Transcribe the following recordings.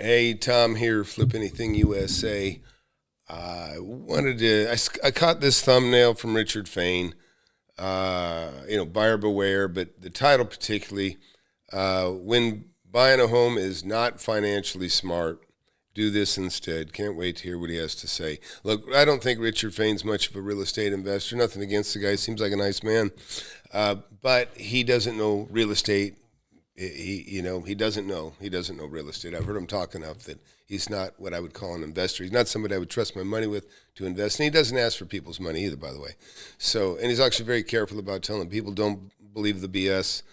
Hey, Tom here, FlipAnythingUSA. I caught this thumbnail from Richard Fain, buyer beware, but the title particularly, when buying a home is not financially smart, do this instead. Can't wait to hear what he has to say. Look, I don't think Richard Fain's much of a real estate investor. Nothing against the guy. Seems like a nice man. But he doesn't know real estate. He doesn't know real estate. I've heard him talk enough that he's not what I would call an investor. He's not somebody I would trust my money with to invest. And he doesn't ask for people's money either, by the way. So, and he's actually very careful about telling people don't believe the BS,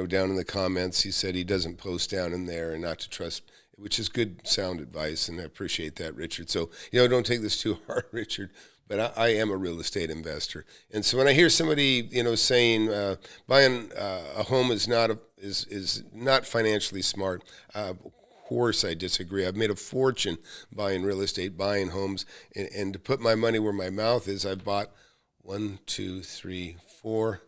down in the comments. He said he doesn't post down in there and not to trust, which is good sound advice, and I appreciate that, Richard. So, don't take this too hard, Richard. But I am a real estate investor, and so when I hear somebody, saying buying a home is not financially smart, of course I disagree. I've made a fortune buying real estate, buying homes, and to put my money where my mouth is, I bought 1, 2, 3, 4.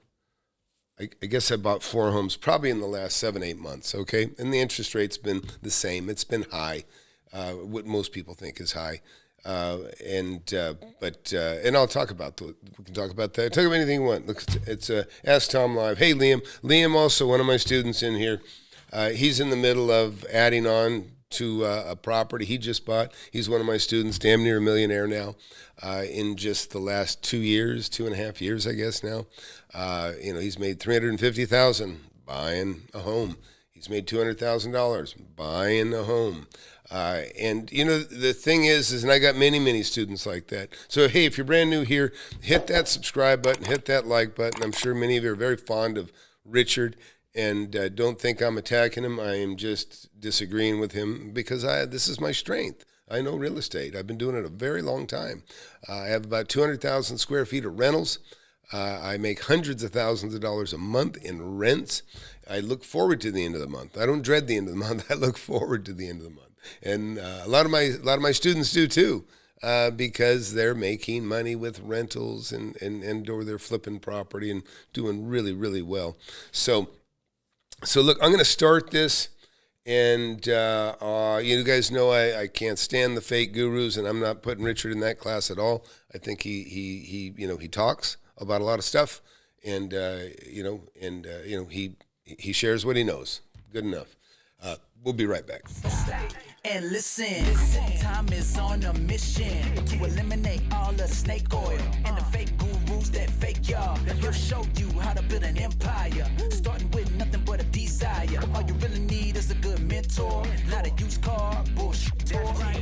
I guess I bought 4 homes probably in the last 7, 8 months. Okay, and the interest rate's been the same. It's been high, what most people think is high. And I'll talk about we can talk about that. Talk about anything you want. Look, it's Ask Tom Live. Hey, Liam. Liam, also one of my students in here. He's in the middle of adding on to a property he just bought. He's one of my students, damn near a millionaire now, in just the last 2 years, 2.5 years, I guess now. He's made $350,000 buying a home. He's made $200,000 buying a home. The thing is, and I got many, many students like that. So, hey, if you're brand new here, hit that subscribe button, hit that like button. I'm sure many of you are very fond of Richard, and don't think I'm attacking him. I am just disagreeing with him because this is my strength. I know real estate. I've been doing it a very long time. I have about 200,000 square feet of rentals. I make hundreds of thousands of dollars a month in rents. I look forward to the end of the month. I don't dread the end of the month. I look forward to the end of the month. And a lot of my students do too, because they're making money with rentals and or they're flipping property and doing really, really well. So look, I'm going to start this, and you guys know I can't stand the fake gurus, and I'm not putting Richard in that class at all. I think he talks about a lot of stuff, and he shares what he knows. Good enough. We'll be right back. And listen, time is on a mission to eliminate all of the snake oil and the fake gurus that fake y'all. He'll show you how to build an empire, starting with nothing but a desire. All you really need is a good mentor, not a used car bullshit.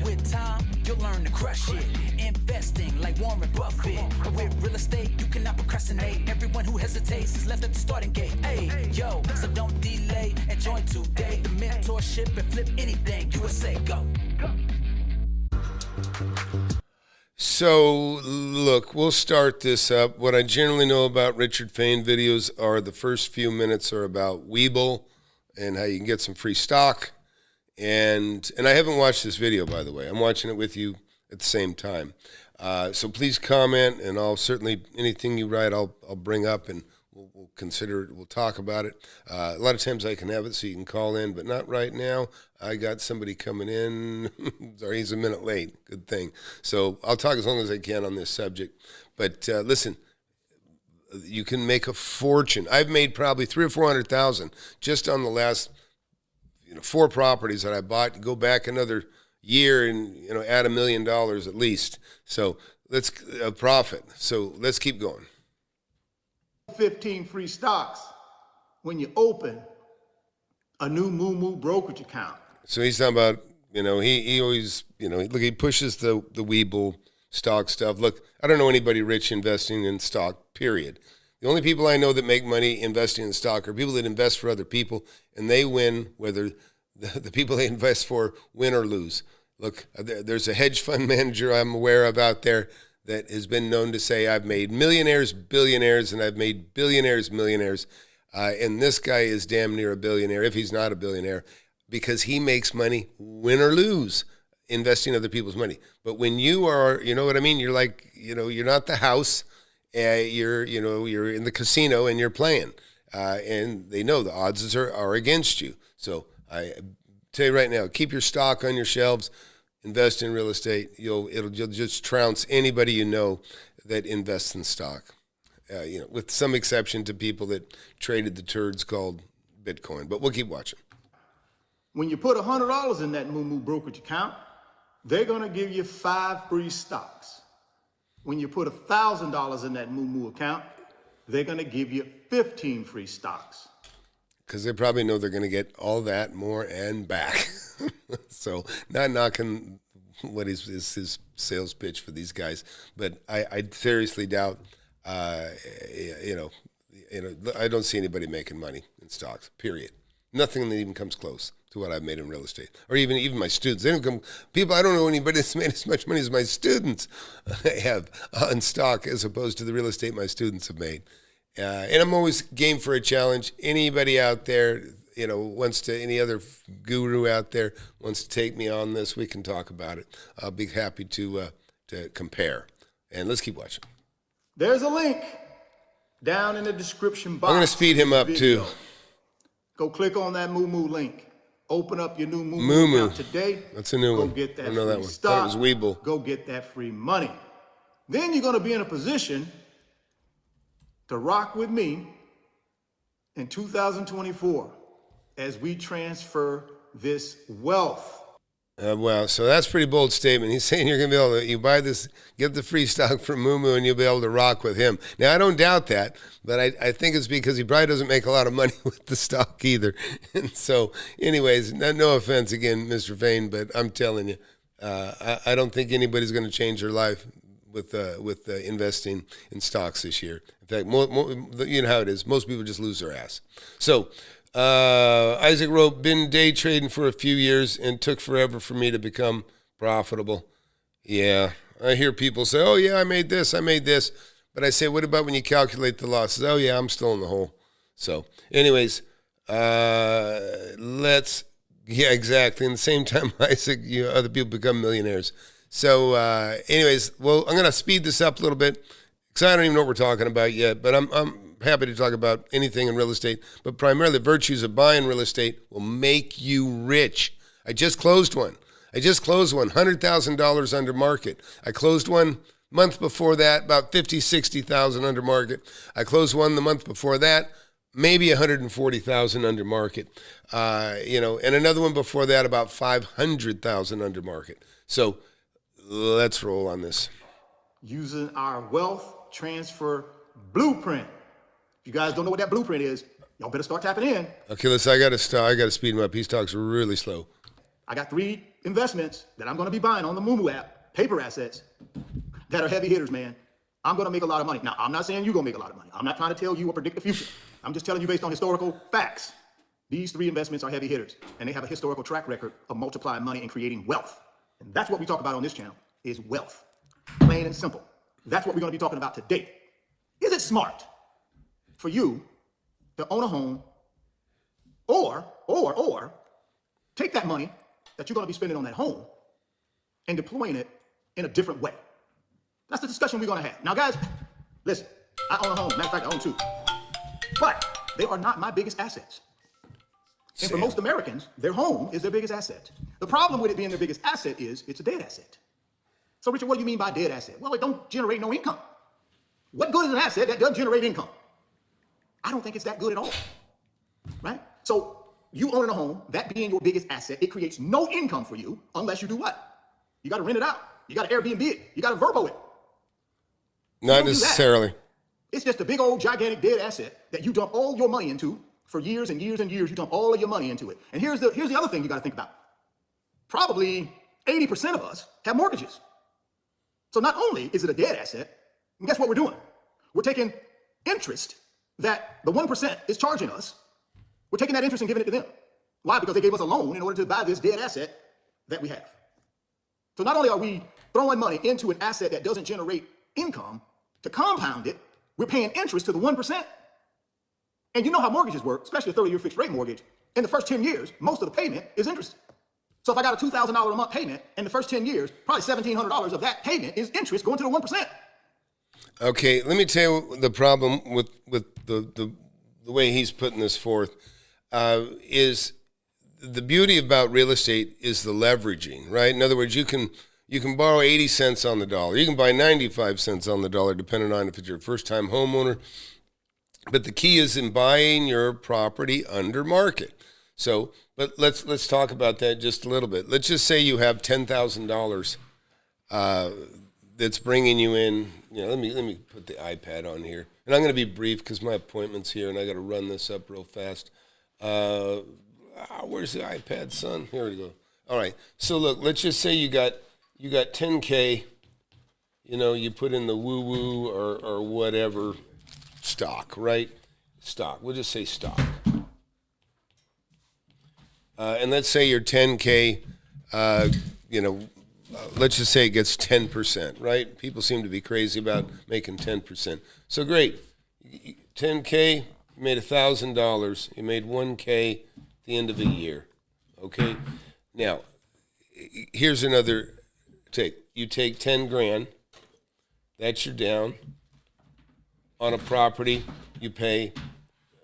With time, you'll learn to crush it. Investing like Warren Buffett. With real estate, you cannot procrastinate. Everyone who hesitates is left at the starting gate. Hey, yo, so don't delay and join today. The mentorship and flip anything. USA, go. So, look, we'll start this up. What I generally know about Richard Fain videos are the first few minutes are about Webull and how you can get some free stock. And I haven't watched this video, by the way. I'm watching it with you at the same time. So please comment, and I'll certainly, anything you write, I'll bring up, and we'll consider it. We'll talk about it. A lot of times I can have it so you can call in, but not right now. I got somebody coming in. Sorry, he's a minute late. Good thing. So I'll talk as long as I can on this subject. But listen, you can make a fortune. I've made probably 300,000 or 400,000 just on the last 4 properties that I bought. Go back another year and add $1 million at least. So let's profit. So let's keep going. 15 free stocks when you open a new Moo brokerage account. So he's talking about, he always, look, he pushes the Webull stock stuff. Look, I don't know anybody rich investing in stock, period. The only people I know that make money investing in stock are people that invest for other people, and they win whether the people they invest for win or lose. Look, there's a hedge fund manager I'm aware of out there that has been known to say, I've made millionaires billionaires, and I've made billionaires millionaires. And this guy is damn near a billionaire, if he's not a billionaire, because he makes money, win or lose, investing other people's money. But when you are, you know what I mean? You're like, you're not the house. You're in the casino and you're playing. And they know the odds are against you. So tell you right now, keep your stock on your shelves, invest in real estate. You'll just trounce anybody you know that invests in stock. With some exception to people that traded the turds called Bitcoin. But we'll keep watching. When you put $100 in that Moo brokerage account, they're going to give you 5 free stocks. When you put $1,000 in that Moo account, they're going to give you 15 free stocks. Because they probably know they're going to get all that, more, and back. So not knocking what is his sales pitch for these guys, but I seriously doubt, I don't see anybody making money in stocks, period. Nothing that even comes close to what I've made in real estate, or even my students. They don't come. People, I don't know anybody that's made as much money as my students have on stock, as opposed to the real estate my students have made. And I'm always game for a challenge. Anybody out there, wants to, any other guru out there wants to take me on this, we can talk about it. I'll be happy to compare. And let's keep watching. There's a link down in the description box. I'm going to speed him up too. Go click on that Moo link. Open up your new Moo account today. That's a new one. Go get that I know free that one. stock. That was Weeble. Go get that free money. Then you're going to be in a position to rock with me in 2024 as we transfer this wealth. Wow, so that's a pretty bold statement. He's saying you're going to be able to, you buy this, get the free stock from Moo, and you'll be able to rock with him. Now, I don't doubt that, but I think it's because he probably doesn't make a lot of money with the stock either. And so, anyways, no offense again, Mr. Fain, but I'm telling you, I don't think anybody's going to change their life with investing in stocks this year. In fact, you know how it is. Most people just lose their ass. So, Isaac wrote, been day trading for a few years and took forever for me to become profitable. Yeah, I hear people say, oh, yeah, I made this. But I say, what about when you calculate the losses? Oh, yeah, I'm still in the hole. So, anyways, yeah, exactly. In the same time, Isaac, other people become millionaires. So, anyways, well, I'm going to speed this up a little bit because I don't even know what we're talking about yet, but I'm happy to talk about anything in real estate, but primarily the virtues of buying real estate will make you rich. I just closed one, $100,000 under market. I closed one month before that, about $50,000-$60,000 under market. I closed one the month before that, maybe $140,000 under market. And another one before that, about $500,000 under market. So let's roll on this. Using our wealth transfer blueprint. If you guys don't know what that blueprint is, y'all better start tapping in. Okay, listen, I got to speed him up. He talks really slow. I got 3 investments that I'm going to be buying on the Moo app, paper assets, that are heavy hitters, man. I'm going to make a lot of money. Now, I'm not saying you're going to make a lot of money. I'm not trying to tell you or predict the future. I'm just telling you based on historical facts. These 3 investments are heavy hitters, and they have a historical track record of multiplying money and creating wealth. And that's what we talk about on this channel, is wealth. Plain and simple. That's what we're going to be talking about today. Is it smart for you to own a home or take that money that you're going to be spending on that home and deploying it in a different way? That's the discussion we're going to have. Now, guys, listen, I own a home. Matter of fact, I own 2. But they are not my biggest assets. And for most Americans, their home is their biggest asset. The problem with it being their biggest asset is it's a dead asset. So, Richard, what do you mean by dead asset? Well, it don't generate no income. What good is an asset that doesn't generate income? I don't think it's that good at all, right? So you owning a home, that being your biggest asset, it creates no income for you unless you do what? You got to rent it out. You got to Airbnb it. You got to Verbo it. Not necessarily. It's just a big old gigantic dead asset that you dump all your money into for years and years and years. You dump all of your money into it. And here's the other thing you got to think about. Probably 80% of us have mortgages. So not only is it a dead asset, and guess what we're doing? We're taking interest that the 1% is charging us. We're taking that interest and giving it to them. Why? Because they gave us a loan in order to buy this dead asset that we have. So not only are we throwing money into an asset that doesn't generate income, to compound it, we're paying interest to the 1%. And you know how mortgages work, especially a 30-year fixed rate mortgage. In the first 10 years, most of the payment is interest. So if I got a $2,000 a month payment, in the first 10 years, probably $1,700 of that payment is interest going to the 1%. Okay, let me tell you the problem with the way he's putting this forth is the beauty about real estate is the leveraging, right? In other words, you can borrow 80 cents on the dollar. You can buy 95 cents on the dollar, depending on if it's your first-time homeowner. But the key is in buying your property under market. So, but let's talk about that just a little bit. Let's just say you have $10,000 that's bringing you in. Let me put the iPad on here, and I'm going to be brief because my appointment's here, and I got to run this up real fast. Where's the iPad, son? Here we go. All right. So look, let's just say you got $10K. You put in the woo or whatever stock, right? Stock. We'll just say stock. And let's say your 10K. Let's just say it gets 10%, right? People seem to be crazy about making 10%. So great. 10K, you made $1,000. You made $1K at the end of the year. Okay? Now, here's another take. You take 10 grand. That's your down. On a property you pay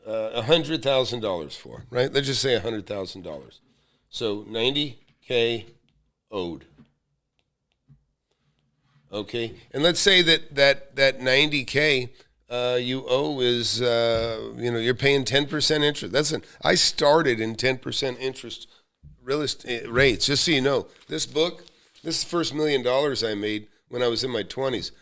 $100,000 for, right? Let's just say $100,000. So $90K owed. Okay, and let's say that $90K you owe is you're paying 10% interest. I started in 10% interest real estate rates. Just so you know, this is the first $1 million I made when I was in my 20s.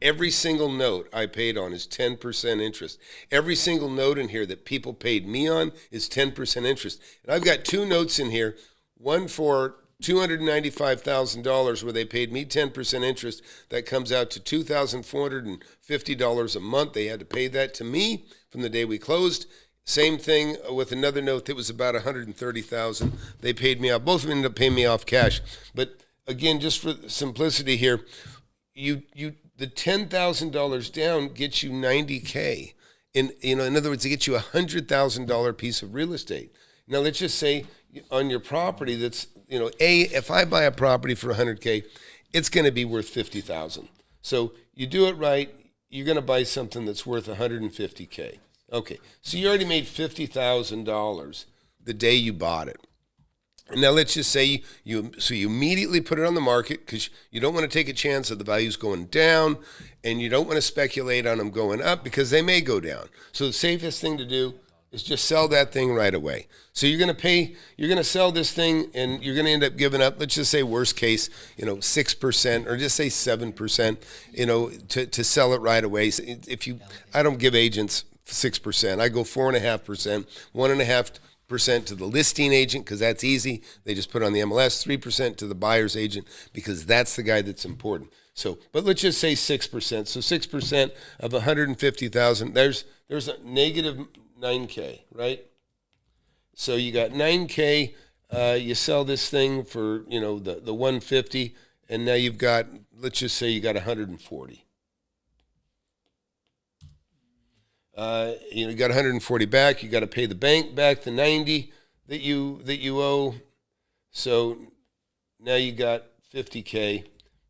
Every single note I paid on is 10% interest. Every single note in here that people paid me on is 10% interest. And I've got two notes in here, one for $295,000 where they paid me 10% interest. That comes out to $2,450 a month. They had to pay that to me from the day we closed. Same thing with another note that was about $130,000. They paid me off. Both of them ended up paying me off cash. But again, just for simplicity here, the $10,000 down gets you $90K. In other words, it gets you a $100,000 piece of real estate. Now let's just say on your property that's if I buy a property for $100K, it's going to be worth $50,000. So you do it right, you're going to buy something that's worth $150K. Okay, so you already made $50,000 the day you bought it. Now let's just say you immediately put it on the market because you don't want to take a chance of the values going down, and you don't want to speculate on them going up because they may go down. So the safest thing to do is just sell that thing right away. So you're going to sell this thing, and you're going to end up giving up, let's just say worst case, 6% or just say 7%, to sell it right away. I don't give agents 6%. I go 4.5%, 1.5% to the listing agent because that's easy. They just put it on the MLS, 3% to the buyer's agent because that's the guy that's important. So, but let's just say 6%. So 6% of 150,000, there's a negative $9K, right? So you got $9K, you sell this thing for, the 150, and now you've got, let's just say you got 140. You got 140 back, you got to pay the bank back the 90 that you owe. So now you got 50K,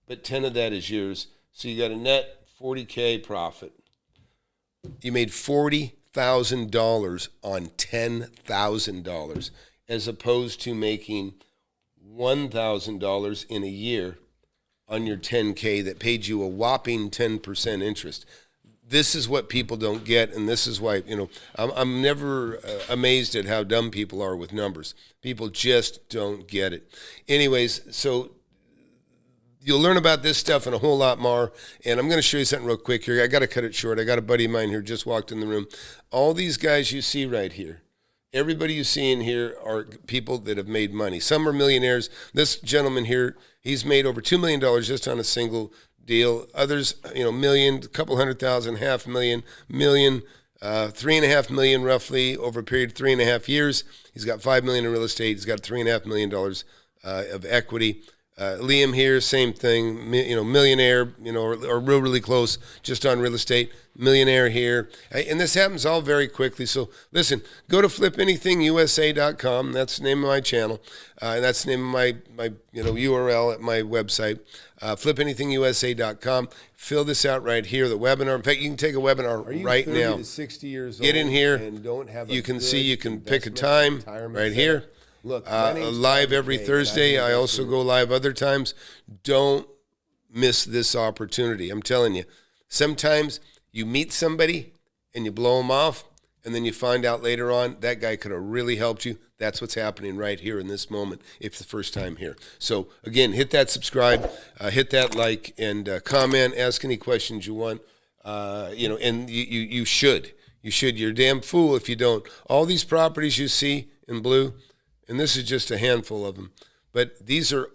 but 10 of that is yours. So you got a net 40K profit. You made $40,000 on $10,000 as opposed to making $1,000 in a year on your 10K that paid you a whopping 10% interest. This is what people don't get, and this is why, I'm never amazed at how dumb people are with numbers. People just don't get it. Anyways, so you'll learn about this stuff and a whole lot more, and I'm going to show you something real quick here. I got to cut it short. I got a buddy of mine here just walked in the room. All these guys you see right here, everybody you see in here are people that have made money. Some are millionaires. This gentleman here, he's made over $2 million just on a single deal. Others, million, a couple $100,000, $500,000, million, $3.5 million roughly over a period of 3.5 years. He's got $5 million in real estate. He's got $3.5 million of equity. Liam here, same thing, millionaire, or really close just on real estate, millionaire here. And this happens all very quickly. So listen, go to FlipAnythingUSA.com. That's the name of my channel. And that's the name of my URL at my website, FlipAnythingUSA.com. Fill this out right here, the webinar. In fact, you can take a webinar right now. To 60 years old Get in here. And don't have you can see, you can pick a time right here. Look, live every Thursday. I also go live other times. Don't miss this opportunity. I'm telling you, sometimes you meet somebody and you blow them off, and then you find out later on that guy could have really helped you. That's what's happening right here in this moment if it's the first time here. So, again, hit that subscribe, hit that like, and comment, ask any questions you want. And you should. You should. You're a damn fool if you don't. All these properties you see in blue, and this is just a handful of them, but these are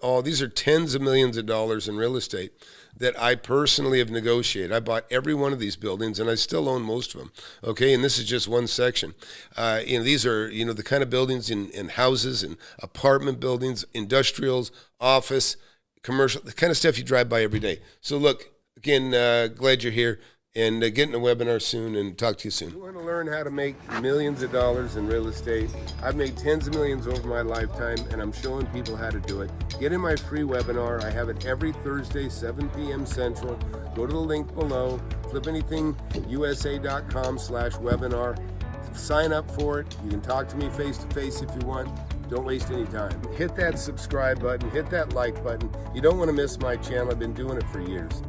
tens of millions of dollars in real estate that I personally have negotiated. I bought every one of these buildings, and I still own most of them. Okay, and this is just one section. These are the kind of buildings in houses and apartment buildings, industrials, office, commercial, the kind of stuff you drive by every day. So look, again, glad you're here. And get in a webinar soon and talk to you soon. You want to learn how to make millions of dollars in real estate? I've made tens of millions over my lifetime, and I'm showing people how to do it. Get in my free webinar. I have it every Thursday, 7 p.m. Central. Go to the link below, FlipAnythingUSA.com/webinar. Sign up for it. You can talk to me face-to-face if you want. Don't waste any time. Hit that subscribe button. Hit that like button. You don't want to miss my channel. I've been doing it for years.